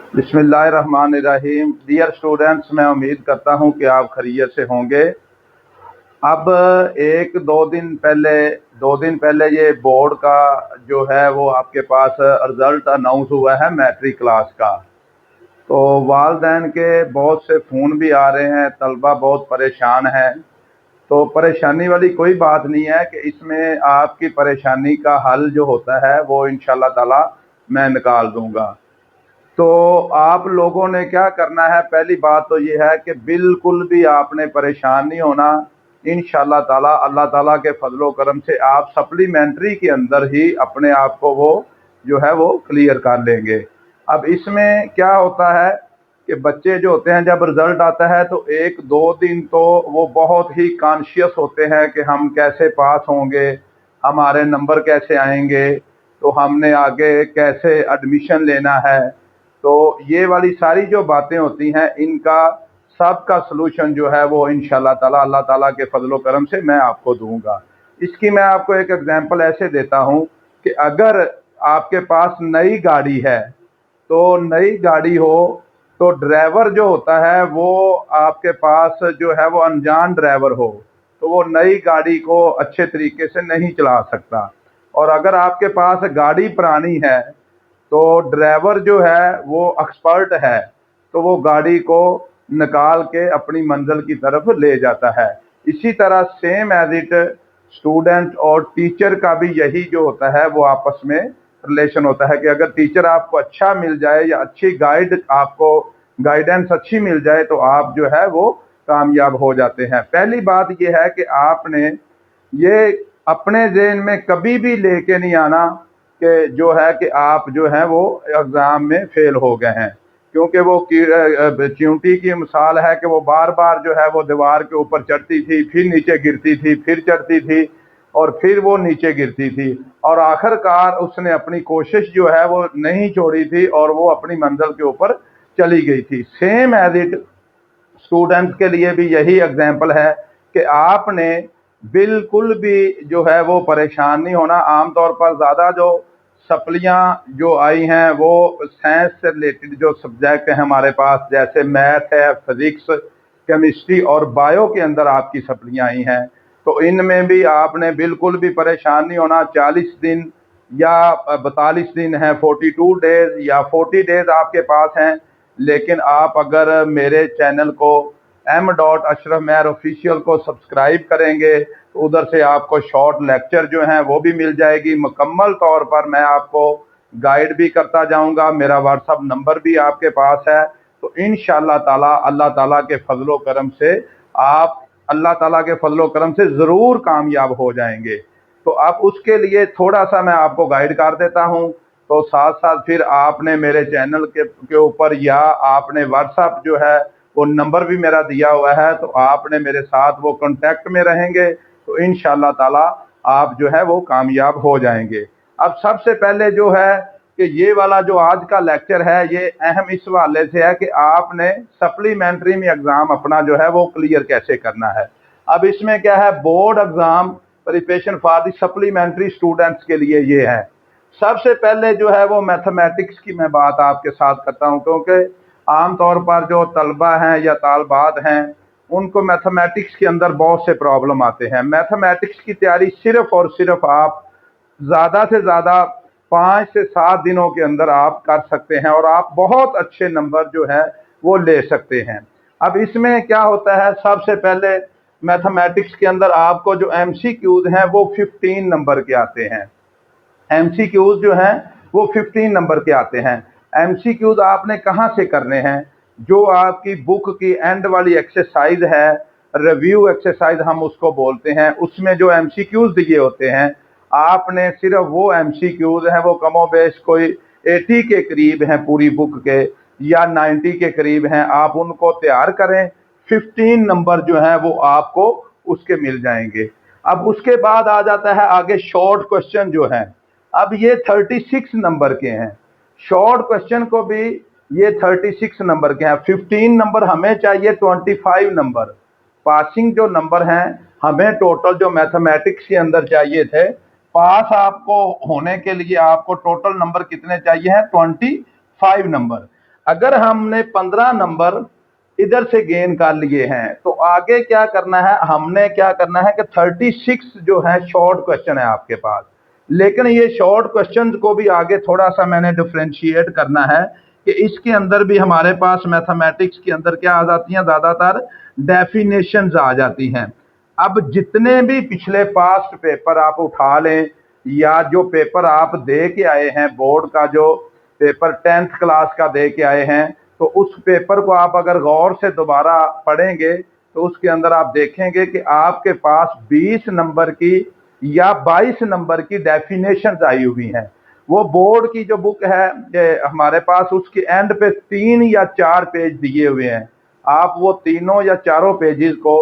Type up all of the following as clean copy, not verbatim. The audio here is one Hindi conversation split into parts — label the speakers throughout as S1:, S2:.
S1: बिस्मिल्लाहिर्रहमानिर्रहीम। डियर स्टूडेंट्स, मैं उम्मीद करता हूं कि आप खैरियत से होंगे। अब दो दिन पहले ये बोर्ड का जो है वो आपके पास रिज़ल्ट अनाउंस हुआ है मैट्रिक क्लास का। तो वालिदैन के बहुत से फ़ोन भी आ रहे हैं, तलबा बहुत परेशान है। तो परेशानी वाली कोई बात नहीं है कि इसमें आपकी परेशानी का हल जो होता है वो इंशाल्लाह ताला मैं निकाल दूंगा। तो आप लोगों ने क्या करना है, पहली बात तो ये है कि बिल्कुल भी आपने परेशान नहीं होना। इंशाल्लाह ताला अल्लाह ताला के फजलो करम से आप सप्लीमेंट्री के अंदर ही अपने आप को वो जो है वो क्लियर कर लेंगे। अब इसमें क्या होता है कि बच्चे जो होते हैं जब रिजल्ट आता है तो 1-2 दिन तो वो बहुत ही कॉन्शियस होते हैं कि हम कैसे पास होंगे, हमारे नंबर कैसे आएंगे, तो हमने आगे कैसे एडमिशन लेना है। तो ये वाली सारी जो बातें होती हैं इनका सबका सलूशन जो है वो इंशाल्लाह ताला अल्लाह ताला के फजलो करम से मैं आपको दूंगा। इसकी मैं आपको एक एग्जांपल ऐसे देता हूं कि अगर आपके पास नई गाड़ी है, तो नई गाड़ी हो तो ड्राइवर जो होता है वो आपके पास जो है वो अनजान ड्राइवर हो, तो वो नई गाड़ी को अच्छे तरीके से नहीं चला सकता। और अगर आपके पास गाड़ी पुरानी है तो ड्राइवर जो है वो एक्सपर्ट है, तो वो गाड़ी को निकाल के अपनी मंजिल की तरफ ले जाता है। इसी तरह सेम एज इट स्टूडेंट और टीचर का भी यही जो होता है वो आपस में रिलेशन होता है कि अगर टीचर आपको अच्छा मिल जाए या अच्छी गाइडेंस अच्छी मिल जाए तो आप जो है वो कामयाब हो जाते हैं। पहली बात ये है कि आपने ये अपने ज़हन में कभी भी लेके नहीं आना कि जो है कि आप जो है वो एग्ज़ाम में फेल हो गए हैं, क्योंकि वो चींटी की मिसाल है कि वो बार बार जो है वो दीवार के ऊपर चढ़ती थी, फिर नीचे गिरती थी, फिर चढ़ती थी और फिर वो नीचे गिरती थी, और आखिरकार उसने अपनी कोशिश जो है वो नहीं छोड़ी थी और वो अपनी मंजिल के ऊपर चली गई थी। सेम एज इट स्टूडेंट्स के लिए भी यही एग्जाम्पल है कि आपने बिल्कुल भी जो है वो परेशान नहीं होना। आमतौर पर ज़्यादा जो सप्लियाँ जो आई हैं वो साइंस से रिलेटेड जो सब्जेक्ट हैं हमारे पास, जैसे मैथ है, फिजिक्स, केमिस्ट्री और बायो के अंदर आपकी सप्लियाँ आई हैं। तो इनमें भी आपने बिल्कुल भी परेशान नहीं होना। 40 दिन या 42 दिन है, 42 डेज या 40 डेज आपके पास हैं। लेकिन आप अगर मेरे चैनल को M.Ashraf Mehr ऑफिशियल को सब्सक्राइब करेंगे तो उधर से आपको शॉर्ट लेक्चर जो हैं वो भी मिल जाएगी। मुकम्मल तौर पर मैं आपको गाइड भी करता जाऊंगा। मेरा व्हाट्सअप नंबर भी आपके पास है। तो इंशाअल्लाह ताला अल्लाह ताला के फजलो करम से आप अल्लाह ताला के फजलो करम से ज़रूर कामयाब हो जाएंगे। तो अब उसके लिए थोड़ा सा मैं आपको गाइड कर देता हूँ। तो साथ साथ फिर आपने मेरे चैनल के ऊपर या आपने व्हाट्सएप जो है वो नंबर भी मेरा दिया हुआ है, तो आपने मेरे साथ वो कांटेक्ट में रहेंगे तो इंशाल्लाह ताला आप जो है वो कामयाब हो जाएंगे। अब सबसे पहले जो है कि ये वाला जो आज का लेक्चर है ये अहम इस हवाले से है कि आपने सप्लीमेंट्री में एग्ज़ाम अपना जो है वो क्लियर कैसे करना है। अब इसमें क्या है, board exam preparation for the supplementary students के लिए ये है। सबसे पहले जो है वो मैथमेटिक्स की मैं बात आपके साथ करता हूं, क्योंकि आमतौर पर जो तलबा हैं या तालबात हैं उनको मैथमेटिक्स के अंदर बहुत से प्रॉब्लम आते हैं। मैथमेटिक्स की तैयारी सिर्फ और सिर्फ आप ज़्यादा से ज़्यादा 5 से 7 दिनों के अंदर आप कर सकते हैं और आप बहुत अच्छे नंबर जो है वो ले सकते हैं। अब इसमें क्या होता है, सबसे पहले मैथमेटिक्स के अंदर आपको जो MCQs हैं वो 15 नंबर के आते हैं। MCQs जो हैं वो 15 नंबर के आते हैं। MCQs आपने कहाँ से करने हैं, जो आपकी बुक की एंड वाली एक्सरसाइज है, रिव्यू एक्सरसाइज हम उसको बोलते हैं, उसमें जो MCQs दिए होते हैं आपने सिर्फ वो MCQs हैं, वो कमोबेश कोई 80 के करीब हैं पूरी बुक के या 90 के करीब हैं, आप उनको तैयार करें। 15 नंबर जो हैं वो आपको उसके मिल जाएंगे। अब उसके बाद आ जाता है आगे शॉर्ट क्वेश्चन जो हैं। अब ये 36 नंबर के हैं। शॉर्ट क्वेश्चन को भी ये 36 नंबर के हैं। 15 नंबर हमें चाहिए, 25 नंबर पासिंग जो नंबर हैं हमें टोटल जो मैथमेटिक्स के अंदर चाहिए थे। पास आपको होने के लिए आपको टोटल नंबर कितने चाहिए हैं, 25 नंबर। अगर हमने 15 नंबर इधर से गेन कर लिए हैं तो आगे क्या करना है, हमने क्या करना है कि 36 जो है शॉर्ट क्वेश्चन है आपके पास। लेकिन ये शॉर्ट क्वेश्चन को भी आगे थोड़ा सा मैंने डिफ्रेंशिएट करना है कि इसके अंदर भी हमारे पास मैथमेटिक्स के अंदर क्या आ जाती हैं, ज्यादातर डेफिनेशंस आ जाती हैं। अब जितने भी पिछले पास्ट पेपर आप उठा लें या जो पेपर आप दे के आए हैं, बोर्ड का जो पेपर 10th क्लास का दे के आए हैं, तो उस पेपर को आप अगर गौर से दोबारा पढ़ेंगे तो उसके अंदर आप देखेंगे कि आपके पास 20 नंबर की या 22 नंबर की डेफिनेशंस आई हुई हैं। वो बोर्ड की जो बुक है हमारे पास, उसके एंड पे 3 या 4 पेज दिए हुए हैं। आप वो तीनों या चारों पेजेस को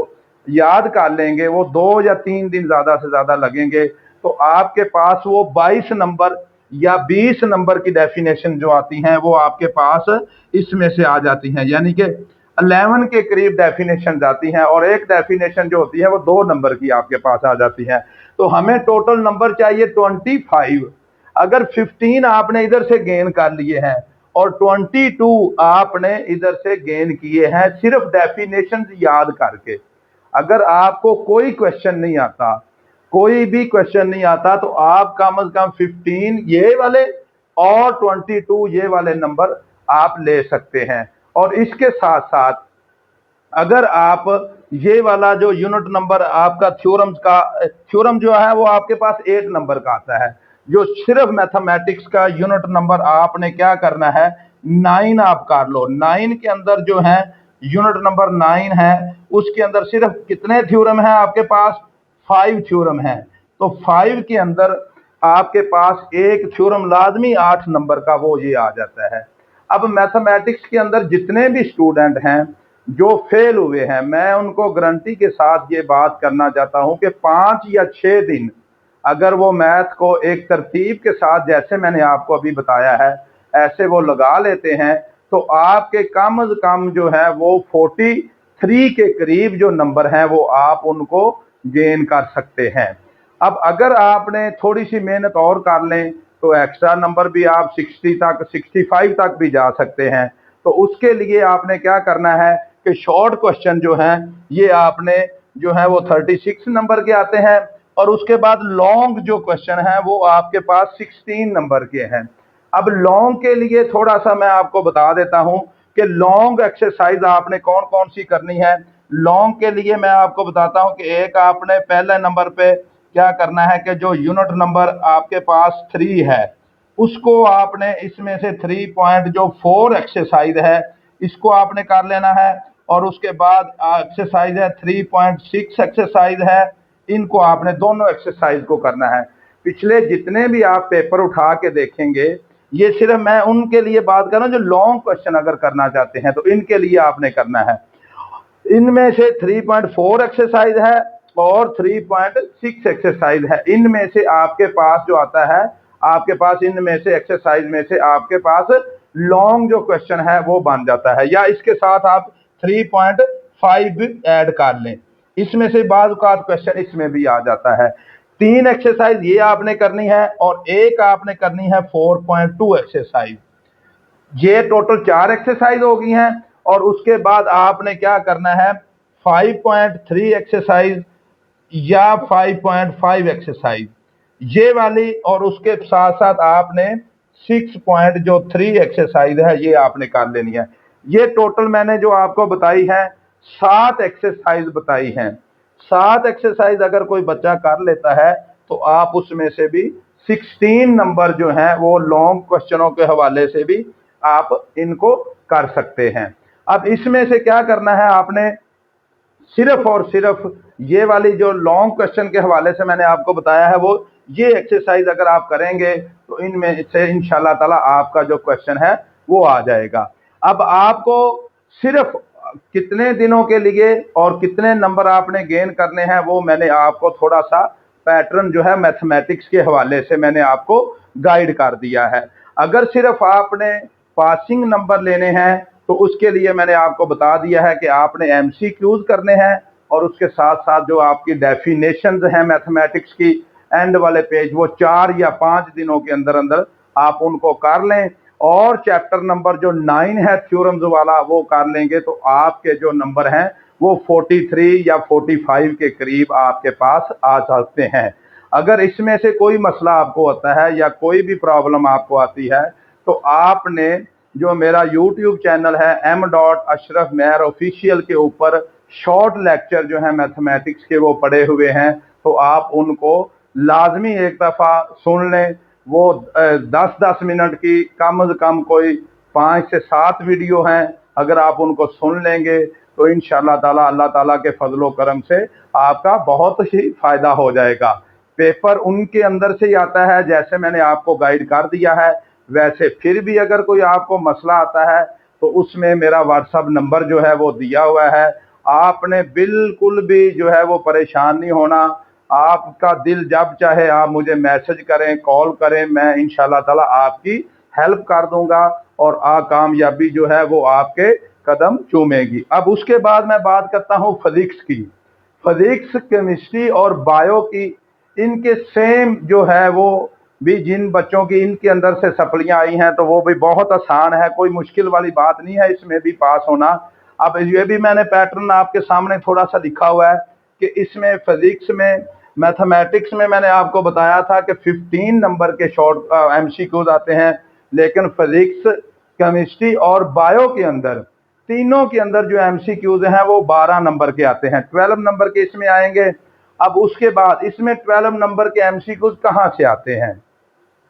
S1: याद कर लेंगे, वो 2 या 3 दिन ज्यादा से ज्यादा लगेंगे, तो आपके पास वो 22 नंबर या 20 नंबर की डेफिनेशन जो आती हैं वो आपके पास इसमें से आ जाती हैं। यानी कि 11 के करीब डेफिनेशन आती हैं और एक डेफिनेशन जो होती है वो 2 नंबर की आपके पास आ जाती है। तो हमें टोटल नंबर चाहिए 25। अगर 15 आपने इधर से गेन कर लिए हैं और 22 आपने इधर से गेन किए हैं सिर्फ डेफिनेशन याद करके, अगर आपको कोई क्वेश्चन नहीं आता, कोई भी क्वेश्चन नहीं आता, तो आप कम से कम 15 ये वाले और 22 ये वाले नंबर आप ले सकते हैं। और इसके साथ साथ अगर आप ये वाला जो यूनिट नंबर आपका थ्योरम जो है वो आपके पास 8 नंबर का आता है। जो सिर्फ मैथमेटिक्स का यूनिट नंबर आपने क्या करना है, 9 आप कर लो। 9 के अंदर जो है यूनिट नंबर 9 है, उसके अंदर सिर्फ कितने थ्योरम है आपके पास, 5 थ्योरम है। तो 5 के अंदर आपके पास एक थ्योरम लाजमी 8 नंबर का वो ये आ जाता है। अब मैथमेटिक्स के अंदर जितने भी स्टूडेंट हैं जो फेल हुए हैं, मैं उनको गारंटी के साथ ये बात करना चाहता हूं कि 5 या 6 दिन अगर वो मैथ को एक तरतीब के साथ, जैसे मैंने आपको अभी बताया है, ऐसे वो लगा लेते हैं, तो आपके कम से कम जो है वो 43 के करीब जो नंबर हैं वो आप उनको गेन कर सकते हैं। अब अगर आपने थोड़ी सी मेहनत और कर लें तो एक्स्ट्रा नंबर भी आप 60 तक, 65 तक भी जा सकते हैं। तो उसके लिए आपने क्या करना है कि शॉर्ट क्वेश्चन जो हैं ये आपने जो है वो 36 नंबर के आते हैं और उसके बाद लॉन्ग जो क्वेश्चन है वो आपके पास 16 नंबर के हैं। अब लॉन्ग के लिए थोड़ा सा मैं आपको बता देता हूं कि लॉन्ग एक्सरसाइज आपने कौन कौन सी करनी है। लॉन्ग के लिए मैं आपको बताता हूं कि एक आपने पहले नंबर पे क्या करना है कि जो यूनिट नंबर आपके पास 3 है उसको आपने इसमें से 3.4 एक्सरसाइज है इसको आपने कर लेना है। और उसके बाद एक्सरसाइज है 3.6 एक्सरसाइज है, इनको आपने दोनों एक्सरसाइज को करना है। पिछले जितने भी आप पेपर उठा के देखेंगे, ये सिर्फ मैं उनके लिए बात कर रहा हूं जो लॉन्ग क्वेश्चन अगर करना चाहते हैं, तो इनके लिए आपने करना है। इनमें से 3.4 एक्सरसाइज है और 3.6 एक्सरसाइज है। इनमें से आपके पास जो आता है, आपके पास इनमें से एक्सरसाइज में से आपके पास लॉन्ग जो क्वेश्चन है वो बन जाता है, या इसके साथ आप 3.5 ऐड कर लें, इसमें से बाद का क्वेश्चन इसमें भी आ जाता है। 3 एक्सरसाइज ये आपने करनी है और एक आपने करनी है 4.2 एक्सरसाइज। ये टोटल 4 एक्सरसाइज हो गई हैं। और उसके बाद आपने क्या करना है, 5.3 एक्सरसाइज या 5.5 एक्सरसाइज ये वाली, और उसके साथ साथ आपने 6.3 एक्सरसाइज है ये आपने कर लेनी है। ये टोटल मैंने जो आपको बताई है 7 एक्सरसाइज बताई हैं। 7 एक्सरसाइज अगर कोई बच्चा कर लेता है तो आप उसमें से भी 16 नंबर जो हैं वो लॉन्ग क्वेश्चनों के हवाले से भी आप इनको कर सकते हैं। अब इसमें से क्या करना है, आपने सिर्फ और सिर्फ ये वाली जो लॉन्ग क्वेश्चन के हवाले से मैंने आपको बताया है, वो ये एक्सरसाइज अगर आप करेंगे तो इनमें से इंशाल्लाह ताला आपका जो क्वेश्चन है वो आ जाएगा। अब आपको सिर्फ कितने दिनों के लिए और कितने नंबर आपने गेन करने हैं वो मैंने आपको थोड़ा सा पैटर्न जो है मैथमेटिक्स के हवाले से मैंने आपको गाइड कर दिया है। अगर सिर्फ आपने पासिंग नंबर लेने हैं तो उसके लिए मैंने आपको बता दिया है कि आपने एमसीक्यूज करने हैं और उसके साथ साथ जो आपकी डेफिनेशंस हैं मैथमेटिक्स की एंड वाले पेज, वो 4 या 5 दिनों के अंदर अंदर आप उनको कर लें। और चैप्टर नंबर जो 9 है थ्योरम्स वाला वो कर लेंगे तो आपके जो नंबर हैं वो 43 या 45 के करीब आपके पास आ सकते हैं। अगर इसमें से कोई मसला आपको होता है या कोई भी प्रॉब्लम आपको आती है तो आपने जो मेरा यूट्यूब चैनल है M.Ashraf Mehr ऑफिशियल के ऊपर शॉर्ट लेक्चर जो है मैथमेटिक्स के वो पड़े हुए हैं, तो आप उनको लाजमी एक दफ़ा सुन लें। वो 10-10 मिनट की कम से कम कोई 5 से 7 वीडियो हैं, अगर आप उनको सुन लेंगे तो इंशाअल्लाह ताला अल्लाह ताला के फजलो करम से आपका बहुत ही फायदा हो जाएगा। पेपर उनके अंदर से ही आता है, जैसे मैंने आपको गाइड कर दिया है वैसे। फिर भी अगर कोई आपको मसला आता है तो उसमें मेरा व्हाट्सअप नंबर जो है वो दिया हुआ है। आपने बिल्कुल भी जो है वो परेशान नहीं होना। आपका दिल जब चाहे आप मुझे मैसेज करें, कॉल करें, मैं इंशाअल्लाह ताला आपकी हेल्प कर दूंगा और कामयाबी जो है वो आपके कदम चूमेगी। अब उसके बाद मैं बात करता हूँ फिजिक्स की। फिजिक्स, केमिस्ट्री और बायो की इनके सेम जो है वो भी जिन बच्चों की इनके अंदर से सप्लियां आई हैं तो वो भी बहुत आसान है, कोई मुश्किल वाली बात नहीं है इसमें भी पास होना। अब ये भी मैंने पैटर्न आपके सामने थोड़ा सा लिखा हुआ है कि इसमें फिजिक्स में, मैथमेटिक्स में मैंने आपको बताया था कि 15 नंबर के शॉर्ट MCQs आते हैं, लेकिन फिजिक्स, केमिस्ट्री और बायो के अंदर तीनों के अंदर जो MCQs हैं वो 12 नंबर के आते हैं, 12 नंबर के इसमें आएंगे। अब उसके बाद इसमें 12 नंबर के MCQs कहाँ से आते हैं,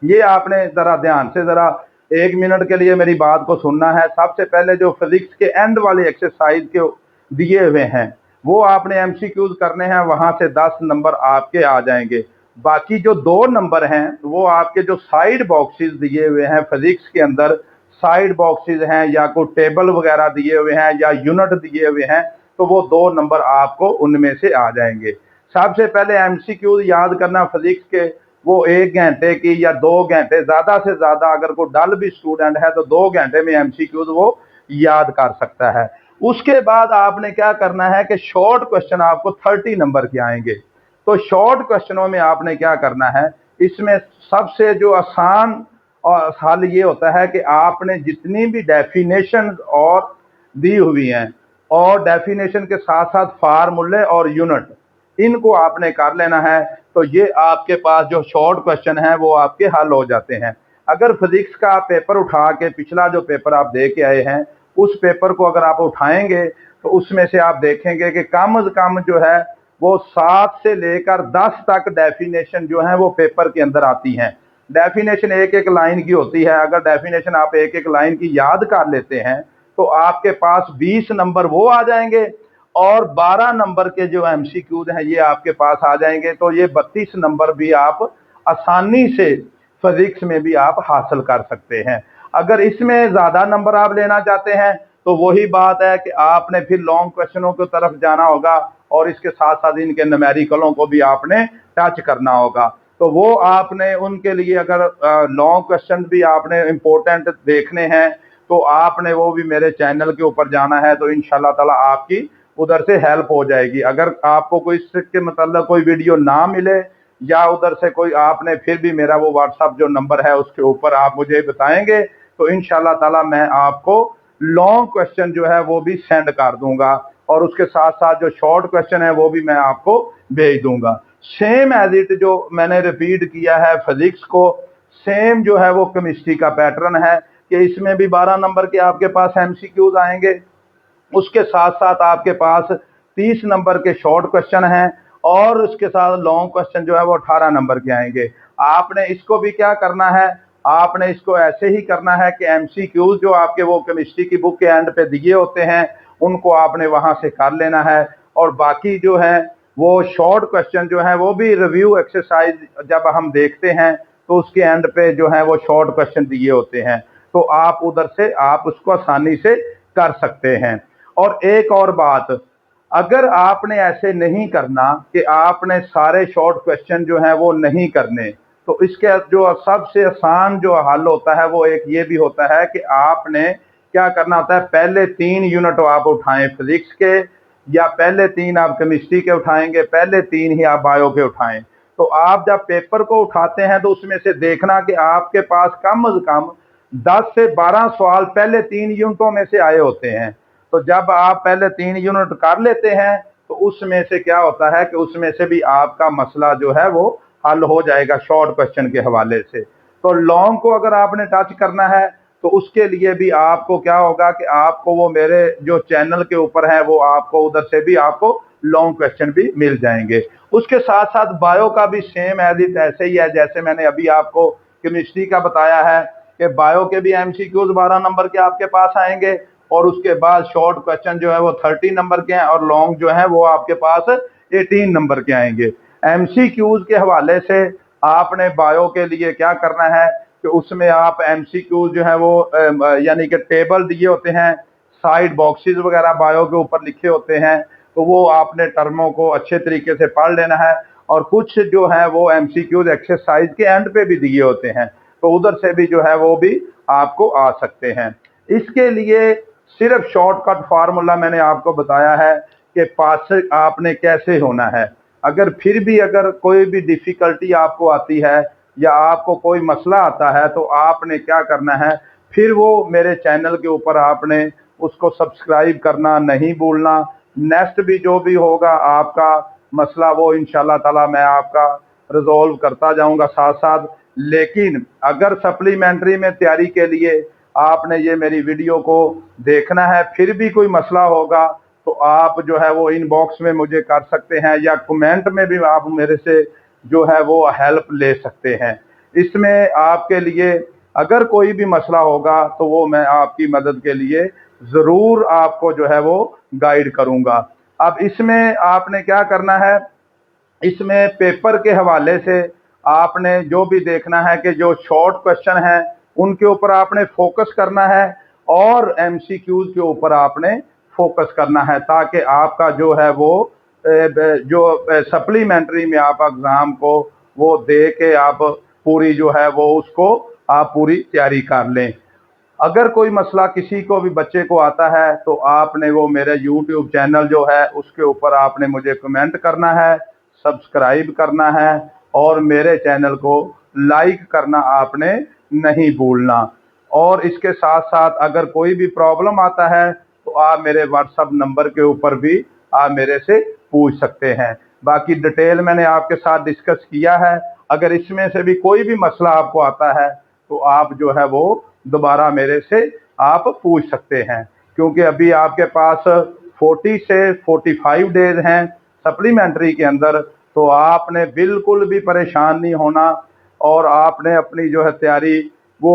S1: ये आपने जरा ध्यान से जरा 1 मिनट के लिए मेरी बात को सुनना है। सबसे पहले जो फिजिक्स के एंड वाले एक्सरसाइज के दिए हुए हैं वो आपने MCQs करने हैं, वहां से 10 नंबर आपके आ जाएंगे। बाकी जो 2 नंबर हैं वो आपके जो साइड बॉक्सेस दिए हुए हैं फिजिक्स के अंदर, साइड बॉक्सेस हैं या कोई टेबल वगैरह दिए हुए हैं या यूनिट दिए हुए हैं, तो वो 2 नंबर आपको उनमें से आ जाएंगे। सबसे पहले MCQs याद करना फिजिक्स के, वो 1 घंटे की या 2 घंटे, ज्यादा से ज्यादा अगर कोई डल भी स्टूडेंट है तो 2 घंटे में MCQs वो याद कर सकता है। उसके बाद आपने क्या करना है कि शॉर्ट क्वेश्चन आपको 30 नंबर के आएंगे। तो शॉर्ट क्वेश्चनों में आपने क्या करना है, इसमें सबसे जो आसान और हल ये होता है कि आपने जितनी भी डेफिनेशन और दी हुई हैं और डेफिनेशन के साथ साथ फार्मूले और यूनिट, इनको आपने कर लेना है। तो ये आपके पास जो शॉर्ट क्वेश्चन है वो आपके हल हो जाते हैं। अगर फिजिक्स का आप पेपर उठा के, पिछला जो पेपर आप दे के आए हैं उस पेपर को अगर आप उठाएंगे तो उसमें से आप देखेंगे कि कम से कम जो है वो 7 से लेकर 10 तक डेफिनेशन जो है वो पेपर के अंदर आती हैं। डेफिनेशन एक एक लाइन की होती है, अगर डेफिनेशन आप एक एक लाइन की याद कर लेते हैं तो आपके पास 20 नंबर वो आ जाएंगे और 12 नंबर के जो MCQs हैं ये आपके पास आ जाएंगे। तो ये 32 नंबर भी आप आसानी से फिजिक्स में भी आप हासिल कर सकते हैं। अगर इसमें ज्यादा नंबर आप लेना चाहते हैं तो वही बात है कि आपने फिर लॉन्ग क्वेश्चनों की तरफ जाना होगा और इसके साथ साथ इनके न्यूमेरिकलों को भी आपने टच करना होगा। तो वो आपने उनके लिए अगर लॉन्ग क्वेश्चन भी आपने इंपॉर्टेंट देखने हैं तो आपने वो भी मेरे चैनल के ऊपर जाना है, तो इंशाल्लाह ताला आपकी उधर से हेल्प हो जाएगी। अगर आपको कोई इसके मतलब कोई वीडियो ना मिले या उधर से कोई आपने फिर भी मेरा वो व्हाट्सअप जो नंबर है उसके ऊपर आप मुझे बताएंगे तो इंशाल्लाह ताला मैं आपको लॉन्ग क्वेश्चन जो है वो भी सेंड कर दूंगा और उसके साथ साथ जो शॉर्ट क्वेश्चन है वो भी मैं आपको भेज दूंगा। सेम एज इट जो मैंने रिपीट किया है फिजिक्स को, सेम जो है वो केमिस्ट्री का पैटर्न है कि इसमें भी 12 नंबर के आपके पास MCQs आएंगे। उसके साथ साथ आपके पास 30 नंबर के शॉर्ट क्वेश्चन हैं और उसके साथ लॉन्ग क्वेश्चन जो है वो 18 नंबर के आएंगे। आपने इसको भी क्या करना है, आपने इसको ऐसे ही करना है कि MCQs जो आपके वो केमिस्ट्री की बुक के एंड पे दिए होते हैं उनको आपने वहां से कर लेना है और बाकी जो है वो शॉर्ट क्वेश्चन जो है वो भी रिव्यू एक्सरसाइज जब हम देखते हैं तो उसके एंड पे जो है वो शॉर्ट क्वेश्चन दिए होते हैं, तो आप उधर से आप उसको आसानी से कर सकते हैं। और एक और बात, अगर आपने ऐसे नहीं करना कि आपने सारे शॉर्ट क्वेश्चन जो हैं वो नहीं करने, तो इसके जो सबसे आसान जो हल होता है वो एक ये भी होता है कि आपने क्या करना होता है, पहले 3 यूनिट आप उठाएं फिजिक्स के या पहले 3 आप केमिस्ट्री के उठाएंगे, पहले 3 ही आप बायो के उठाएं। तो आप जब पेपर को उठाते हैं तो उसमें से देखना कि आपके पास कम से कम 10 से 12 सवाल पहले 3 यूनिटों में से आए होते हैं। तो जब आप पहले 3 यूनिट कर लेते हैं तो उसमें से क्या होता है कि उसमें से भी आपका मसला जो है वो हल हो जाएगा शॉर्ट क्वेश्चन के हवाले से। तो लॉन्ग को अगर आपने टच करना है तो उसके लिए भी आपको क्या होगा कि आपको वो मेरे जो चैनल के ऊपर है वो आपको उधर से भी आपको लॉन्ग क्वेश्चन भी मिल जाएंगे। उसके साथ साथ बायो का भी सेम एज इट ऐसे ही है जैसे मैंने अभी आपको केमिस्ट्री का बताया है कि बायो के भी एमसीक्यूज 12 नंबर के आपके पास आएंगे और उसके बाद शॉर्ट क्वेश्चन जो है वो 30 नंबर के हैं और लॉन्ग जो है वो आपके पास 18 नंबर के आएंगे। एमसीक्यूज के हवाले से आपने बायो के लिए क्या करना है कि उसमें आप एमसीक्यूज जो है वो यानी कि टेबल दिए होते हैं, साइड बॉक्सेस वगैरह बायो के ऊपर लिखे होते हैं, तो वो आपने टर्मों को अच्छे तरीके से पढ़ लेना है। और कुछ जो है वो एमसीक्यूज एक्सरसाइज के एंड पे भी दिए होते हैं, तो उधर से भी जो है वो भी आपको आ सकते हैं। इसके लिए सिर्फ शॉर्टकट फार्मूला मैंने आपको बताया है कि पास आपने कैसे होना है। अगर फिर भी अगर कोई भी डिफिकल्टी आपको आती है या आपको कोई मसला आता है तो आपने क्या करना है, फिर वो मेरे चैनल के ऊपर आपने उसको सब्सक्राइब करना नहीं भूलना। नेक्स्ट भी जो भी होगा आपका मसला वो इंशाल्लाह ताला मैं आपका रिजॉल्व करता जाऊंगा साथ साथ। लेकिन अगर सप्लीमेंट्री में तैयारी के लिए आपने ये मेरी वीडियो को देखना है, फिर भी कोई मसला होगा तो आप जो है वो इनबॉक्स में मुझे कर सकते हैं या कमेंट में भी आप मेरे से जो है वो हेल्प ले सकते हैं। इसमें आपके लिए अगर कोई भी मसला होगा तो वो मैं आपकी मदद के लिए ज़रूर आपको जो है वो गाइड करूंगा। अब इसमें आपने क्या करना है, इसमें पेपर के हवाले से आपने जो भी देखना है कि जो शॉर्ट क्वेश्चन हैं उनके ऊपर आपने फोकस करना है और एमसीक्यूज के ऊपर आपने फोकस करना है ताकि आपका जो है वो जो सप्लीमेंट्री में आप एग्ज़ाम को वो दे के आप पूरी जो है वो उसको आप पूरी तैयारी कर लें। अगर कोई मसला किसी को भी बच्चे को आता है तो आपने वो मेरे YouTube चैनल जो है उसके ऊपर आपने मुझे कमेंट करना है, सब्सक्राइब करना है और मेरे चैनल को लाइक करना आपने नहीं भूलना। और इसके साथ साथ अगर कोई भी प्रॉब्लम आता है तो आप मेरे व्हाट्सएप नंबर के ऊपर भी आप मेरे से पूछ सकते हैं। बाकी डिटेल मैंने आपके साथ डिस्कस किया है। अगर इसमें से भी कोई भी मसला आपको आता है तो आप जो है वो दोबारा मेरे से आप पूछ सकते हैं, क्योंकि अभी आपके पास 40 से 45 डेज हैं सप्लीमेंट्री के अंदर। तो आपने बिल्कुल भी परेशान नहीं होना और आपने अपनी जो है तैयारी वो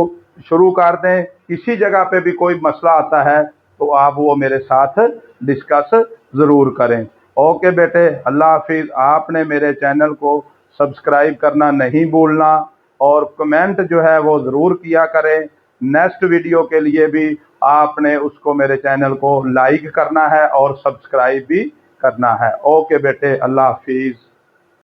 S1: शुरू कर दें। किसी जगह पे भी कोई मसला आता है तो आप वो मेरे साथ डिस्कस ज़रूर करें। ओके बेटे, अल्लाह हाफिज़। आपने मेरे चैनल को सब्सक्राइब करना नहीं भूलना और कमेंट जो है वो ज़रूर किया करें। नेक्स्ट वीडियो के लिए भी आपने उसको मेरे चैनल को लाइक करना है और सब्सक्राइब भी करना है। ओके बेटे, अल्लाह हाफिज़।